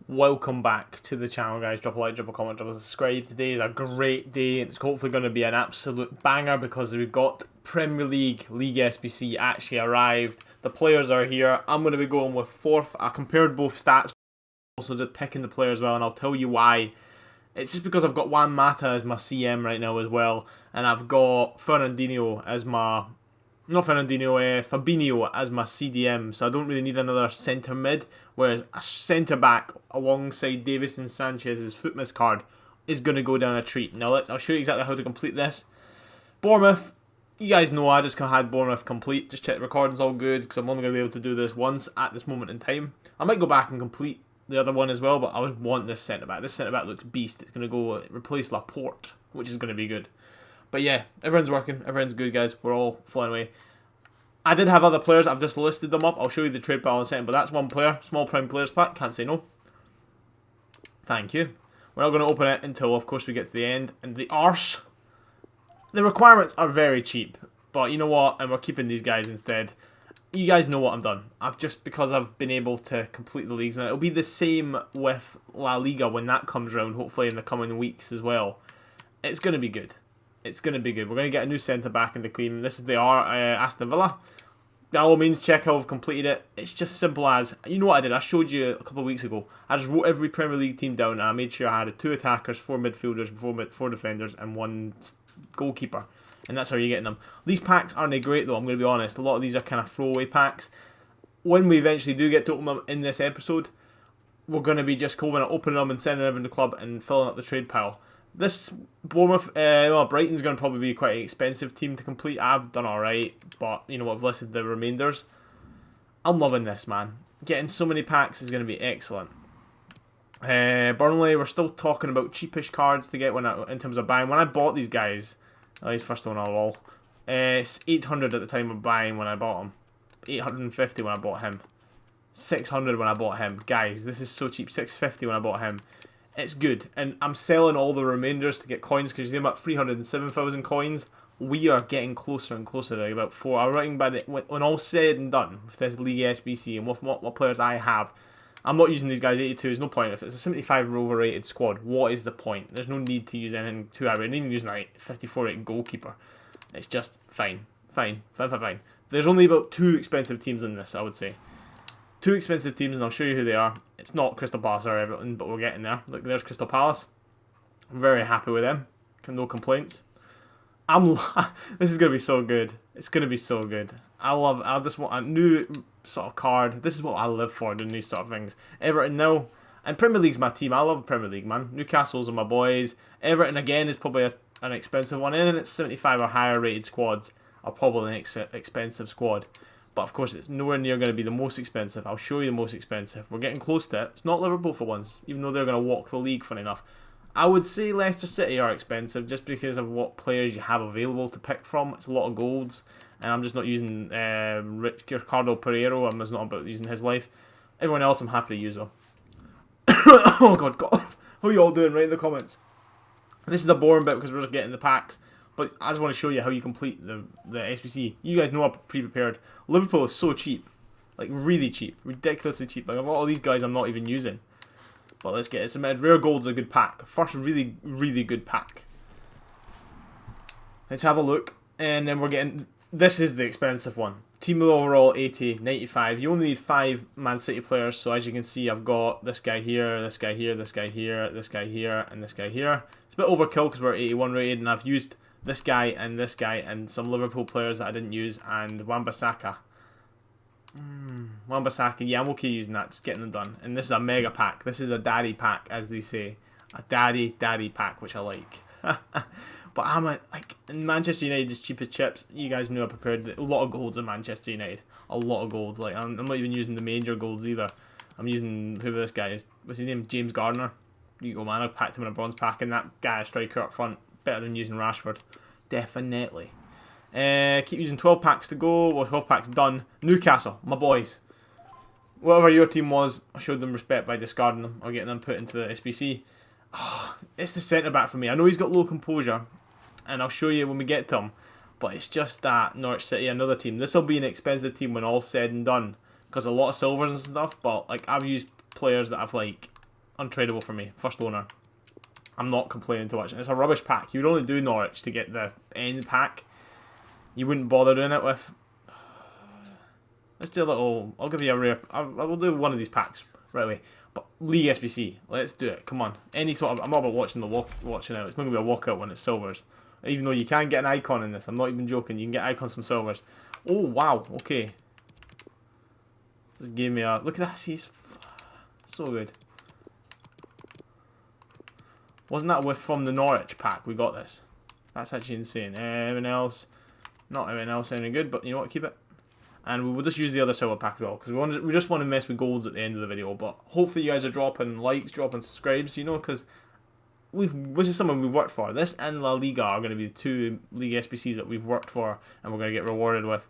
Welcome back to the channel, guys. Drop a like, drop a comment, drop a subscribe. Today is a great day. It's hopefully going to be an absolute banger because we've got Premier League SBC actually arrived. The players are here. I'm going to be going with fourth. I compared both stats, also just picking the player as well, and I'll tell you why. It's just because I've got Juan Mata as my CM right now as well, and I've got Fernandinho as my... Not Fernandinho, Fabinho as my CDM, so I don't really need another centre mid, whereas a centre back alongside Davison Sanchez's Footmas card is going to go down a treat. Now I'll show you exactly how to complete this. Bournemouth, you guys know I just had Bournemouth complete. Just check the recording's all good because I'm only going to be able to do this once at this moment in time. I might go back and complete the other one as well, but I would want this centre back. This centre back looks beast. It's going to go replace Laporte, which is going to be good. But yeah, everyone's working. Everyone's good, guys. We're all flying away. I did have other players. I've just listed them up. I'll show you the trade pile in a second. But that's one player. Small prime players pack. Can't say no. Thank you. We're not going to open it until, of course, we get to the end. And the arse. The requirements are very cheap. But you know what? And we're keeping these guys instead. You guys know what I'm done. Because I've been able to complete the leagues. And it'll be the same with La Liga when that comes around. Hopefully in the coming weeks as well. It's going to be good. It's going to be good. We're going to get a new centre back in the clean. This is the Aston Villa. By all means, check how I've completed it. It's just simple as... You know what I did? I showed you a couple of weeks ago. I just wrote every Premier League team down and I made sure I had 2 attackers, 4 midfielders, 4 defenders and 1 goalkeeper. And that's how you're getting them. These packs aren't great though, I'm going to be honest. A lot of these are kind of throwaway packs. When we eventually do get to open them in this episode, we're going to be just going to open them and sending them in the club and filling up the trade pile. This Bournemouth, Brighton's going to probably be quite an expensive team to complete. I've done alright, but you know what, I've listed the remainders. I'm loving this, man. Getting so many packs is going to be excellent. Burnley, we're still talking about cheapish cards to get in terms of buying. When I bought these guys, he's first one on the wall. It's 800 at the time of buying when I bought him. 850 when I bought him. 600 when I bought him. Guys, this is so cheap. 650 when I bought him. It's good, and I'm selling all the remainders to get coins because you see I'm at 307,000 coins. We are getting closer and closer to about 4. I'm writing by when all said and done with this League SBC and with what players I have. I'm not using these guys 82. There's no point. If it's a 75 overrated squad, what is the point? There's no need to use anything too high. I'm even using a 54 rated goalkeeper. It's just fine. There's only about 2 expensive teams in this, I would say. 2 expensive teams, and I'll show you who they are. It's not Crystal Palace or Everton, but we're getting there. Look, there's Crystal Palace. I'm very happy with them. No complaints. This is going to be so good. It's going to be so good. I just want a new sort of card. This is what I live for, doing these sort of things. Everton now. And Premier League's my team. I love Premier League, man. Newcastle's are my boys. Everton, again, is probably an expensive one. And then it's 75 or higher rated squads are probably an expensive squad. But of course, it's nowhere near going to be the most expensive. I'll show you the most expensive. We're getting close to it. It's not Liverpool for once, even though they're going to walk the league, funny enough. I would say Leicester City are expensive just because of what players you have available to pick from. It's a lot of golds, and I'm just not using Ricardo Pereiro. I'm just not about using his life. Everyone else I'm happy to use though. Oh God. How are you all doing? Write in the comments. This is a boring bit because we're just getting the packs. But I just want to show you how you complete the SBC. You guys know I'm pre-prepared. Liverpool is so cheap. Like, really cheap. Ridiculously cheap. Like, a lot of these guys I'm not even using. But let's get it submitted. Rare Gold's a good pack. First really, really good pack. Let's have a look. And then we're getting... This is the expensive one. Team overall 80, 95. You only need 5 Man City players. So as you can see, I've got this guy here, this guy here, this guy here, this guy here, and this guy here. It's a bit overkill because we're 81 rated, and I've used... this guy and some Liverpool players that I didn't use, and Wan-Bissaka. Wan-Bissaka, yeah, I'm okay using that, just getting them done. And this is a mega pack. This is a daddy pack, as they say. A daddy pack, which I like. But I'm like, in Manchester United is cheap as chips. You guys know I prepared a lot of golds in Manchester United. A lot of golds. Like, I'm not even using the major golds either. I'm using whoever this guy is. What's his name? James Gardner. You go, man. I packed him in a bronze pack, and that guy, a striker up front. Better than using Rashford. Definitely. Keep using 12 packs to go. Well, 12 packs done. Newcastle, my boys. Whatever your team was, I showed them respect by discarding them or getting them put into the SBC. Oh, it's the centre-back for me. I know he's got low composure, and I'll show you when we get to him. But it's just that Norwich City, another team. This will be an expensive team when all's said and done. Because a lot of silvers and stuff, but like I've used players that I've like untradeable for me. First owner. I'm not complaining too much. And it's a rubbish pack. You'd only do Norwich to get the end pack. You wouldn't bother doing it with. Let's do a little. I'll give you a rare. I will do one of these packs right away. But League SBC. Let's do it. Come on. Any sort of. I'm not about watching watching out. It's not gonna be a walkout when it's silvers. Even though you can get an icon in this. I'm not even joking. You can get icons from silvers. Oh wow. Okay. Just gave me a look at that. He's so good. Wasn't that with from the Norwich pack? We got this. That's actually insane. Everything else, not everything else any good, but you know what? Keep it. And we will just use the other silver pack as well, because we just want to mess with golds at the end of the video. But hopefully you guys are dropping likes, dropping subscribes, you know, because which is something we've worked for. This and La Liga are going to be the two League SBCs that we've worked for, and we're going to get rewarded with.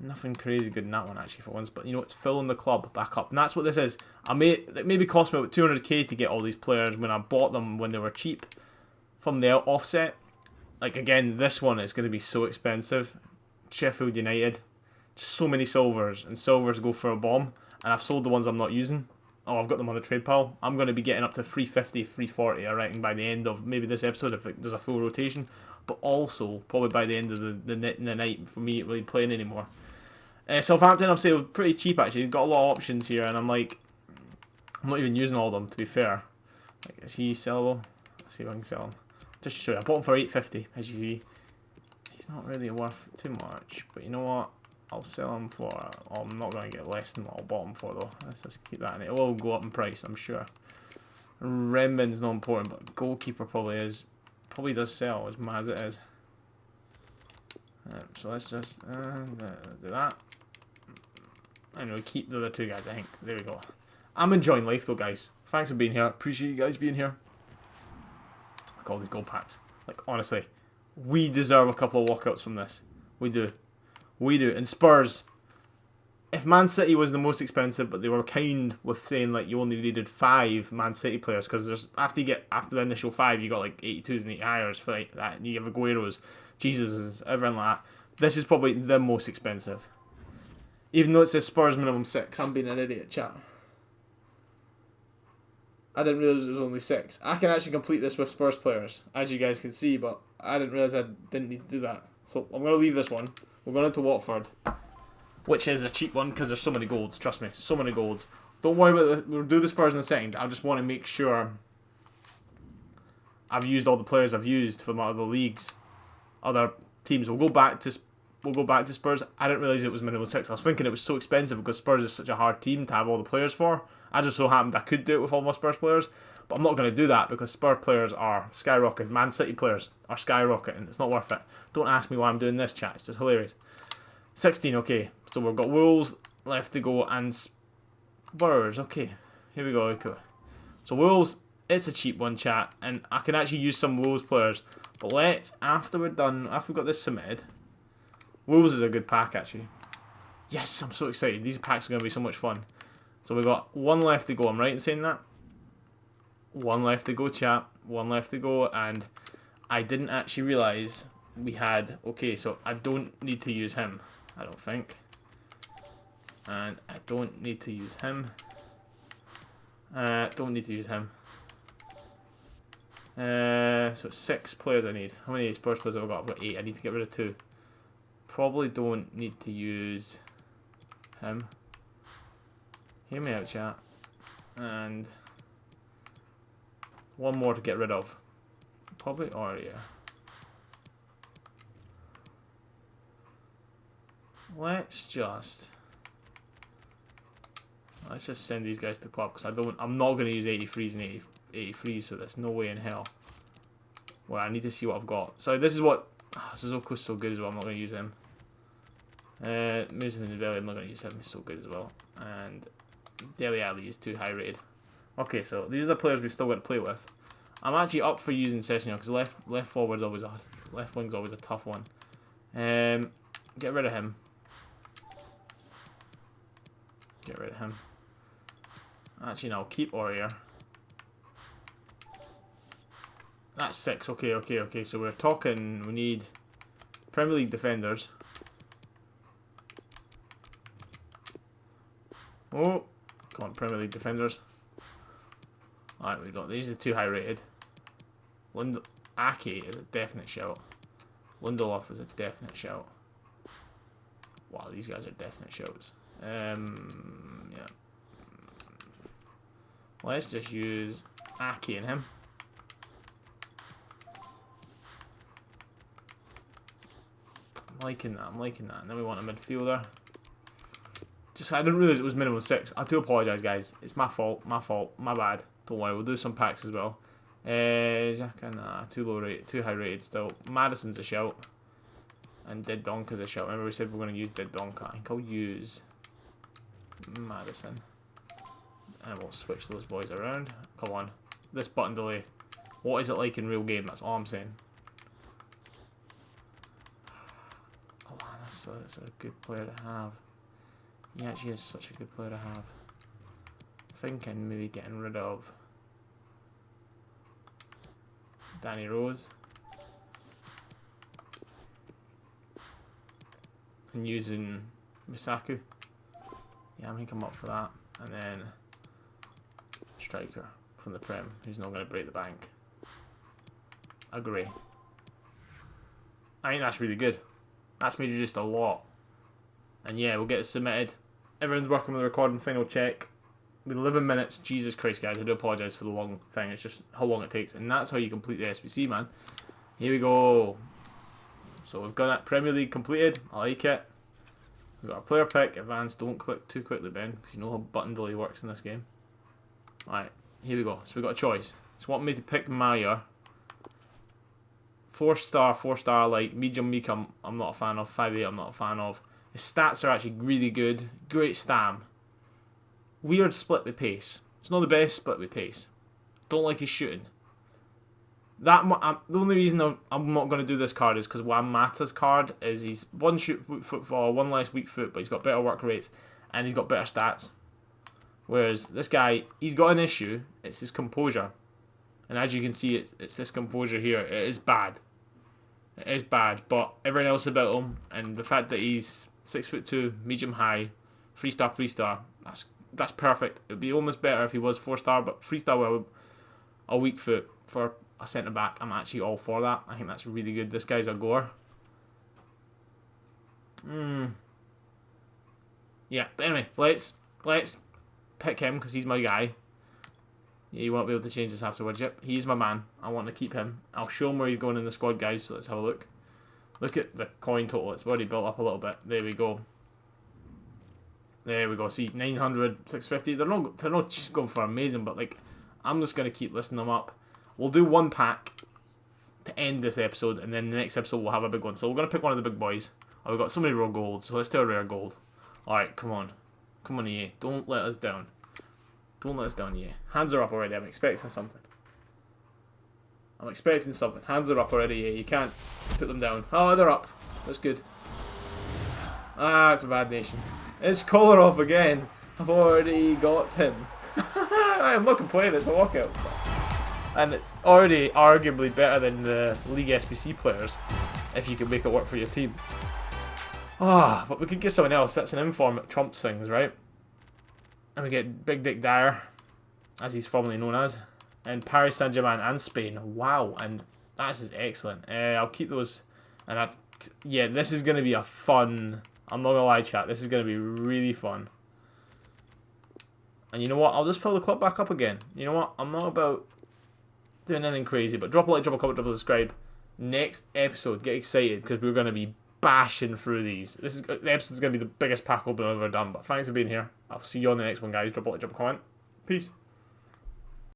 Nothing crazy good in that one actually for once, but you know, it's filling the club back up, and that's what this is. It maybe cost me about 200k to get all these players when I bought them when they were cheap from the offset. Like again, this one is going to be so expensive. Sheffield United, so many silvers, and silvers go for a bomb, and I've sold the ones I'm not using. Oh, I've got them on the trade pile. I'm going to be getting up to 350, 340, I reckon, by the end of maybe this episode if there's a full rotation, but also probably by the end of the night for me really playing anymore. Southampton, I'm saying pretty cheap actually. Got a lot of options here, and I'm like, I'm not even using all of them to be fair. Like, is he sellable? Let's see if I can sell him. Just show you. I bought him for 850. As you see, he's not really worth too much. But you know what? I'll sell him for. Oh, I'm not going to get less than what I bought him for though. Let's just keep that in it. It will go up in price, I'm sure. Renmin's not important, but goalkeeper probably is. Probably does sell as mad as it is. So let's just do that. And we'll keep the other two guys, I think. There we go. I'm enjoying life though, guys. Thanks for being here. Appreciate you guys being here. Look at all these gold packs. Like, honestly, we deserve a couple of walkouts from this. We do. We do. And Spurs, if Man City was the most expensive, but they were kind with saying like you only needed 5 Man City players, because there's after the initial 5, you got like 82s and 80s for like that. And you have Aguero's, Jesus's, everything like that. This is probably the most expensive. Even though it says Spurs minimum 6, I'm being an idiot, chat. I didn't realise it was only 6. I can actually complete this with Spurs players, as you guys can see, but I didn't realise I didn't need to do that. So I'm going to leave this one. We're going into Watford, which is a cheap one because there's so many golds. Trust me, so many golds. Don't worry about it. We'll do the Spurs in a second. I just want to make sure I've used all the players I've used for my other leagues, other teams. We'll go back to Spurs. I didn't realise it was minimum 6. I was thinking it was so expensive because Spurs is such a hard team to have all the players for. I just so happened I could do it with all my Spurs players, but I'm not going to do that because Spurs players are skyrocketing. Man City players are skyrocketing. It's not worth it. Don't ask me why I'm doing this, chat. It's just hilarious. 16, okay. So we've got Wolves left to go and Spurs. Okay, here we go. Okay. So Wolves, it's a cheap one, chat, and I can actually use some Wolves players. But let's, after we've got this submitted, Wolves is a good pack actually. Yes, I'm so excited. These packs are going to be so much fun. So we've got 1 left to go. I'm right in saying that? 1 left to go, chat. 1 left to go, and I didn't actually realise we had... Okay, so I don't need to use him, I don't think. And I don't need to use him. Don't need to use him. So it's 6 players I need. How many Spurs players have I got? I've got 8. I need to get rid of 2. Probably don't need to use him. Hear me out, chat. And 1 more to get rid of. Probably Aria. Let's just send these guys to the club because I'm not going to use 83s and 83s for this. No way in hell. Well, I need to see what I've got. So this is what Suzuku's so good as well. I'm not going to use him. Musin and Dele, I'm not going to use him. He's so good as well. And Dele Alli is too high rated. Okay, so these are the players we've still got to play with. I'm actually up for using Sessignon because left forward's always left wing's always a tough one. Get rid of him. Get rid of him. Actually, no, keep Aurier. That's 6. Okay. So we're talking. We need Premier League defenders. Oh, come on, Premier League defenders. Alright, we got these are too high rated. Ake is a definite shout. Lindelof is a definite shout. Wow, these guys are definite shouts. Yeah. Let's just use Ake and him. I'm liking that. And then we want a midfielder. I didn't realise it was minimum 6. I do apologise, guys. It's my fault, my bad. Don't worry, we'll do some packs as well. Xhaka, nah, too high rated still. Madison's a shout. And Dead Donka's a shout. Remember we said we're going to use Dead Donka. I think I'll use Madison. And we'll switch those boys around. Come on. This button delay. What is it like in real game? That's all I'm saying. Oh man, that's a good player to have. He actually is such a good player to have. Thinking maybe getting rid of Danny Rose and using Misaku. Yeah, I think I'm up for that. And then striker from the Prem who's not going to break the bank. Agree. I think that's really good. That's made you just a lot. And yeah, we'll get it submitted. Everyone's working with the recording. Final check. With 11 minutes. Jesus Christ, guys. I do apologise for the long thing. It's just how long it takes. And that's how you complete the SBC, man. Here we go. So we've got that Premier League completed. I like it. We've got our player pick. Advance. Don't click too quickly, Ben. Because you know how button delay works in this game. Alright. Here we go. So we've got a choice. It's wanting me to pick Maya. 4-star, like medium meek I'm not a fan of. 5'8" I'm not a fan of. His stats are actually really good. Great stam. Weird split with pace. It's not the best split with pace. Don't like his shooting. The only reason I'm not going to do this card is because Juan Mata's card is he's one football, one less weak foot, but he's got better work rates and he's got better stats. Whereas this guy, he's got an issue. It's his composure. And as you can see, it's this composure here. It is bad. It is bad, but everything else about him and the fact that he's 6'2", medium high, 3-star, that's perfect. It'd be almost better if he was 4-star, but 3-star with a weak foot for a centre back. I'm actually all for that. I think that's really good. This guy's a goer. Yeah, but anyway, let's pick him because he's my guy. Yeah, you won't be able to change this afterwards. Yep, he's my man. I want to keep him. I'll show him where he's going in the squad, guys. So let's have a look. Look at the coin total. It's already built up a little bit. There we go. There we go. See, 900, 650. They're not going for amazing, but like, I'm just gonna keep listing them up. We'll do one pack to end this episode, and then the next episode we'll have a big one. So we're gonna pick one of the big boys. Oh, we've got so many raw golds, so let's do a rare gold. All right, come on, EA. Don't let us down. Don't let us down, EA. Hands are up already. I'm expecting something. Hands are up already, EA. You can't put them down. Oh, they're up. That's good. Ah, it's a bad nation. It's Kolarov again. I've already got him. I'm not complaining. It's a walkout. And it's already arguably better than the League SBC players if you can make it work for your team. Ah, but we could get someone else. That's an inform that trumps things, right? And we get Big Dick Dyer, as he's formerly known as, and Paris Saint-Germain and Spain. Wow, and that's just excellent. I'll keep those. And yeah, this is going to be a fun. I'm not going to lie, chat. This is going to be really fun. And you know what? I'll just fill the club back up again. You know what? I'm not about doing anything crazy, but drop a like, drop a comment, drop a subscribe. Next episode, get excited because we're going to be bashing through these. The episode's going to be the biggest pack open I've ever done. But thanks for being here. I'll see you on the next one, guys. Drop a like, drop a comment. Peace.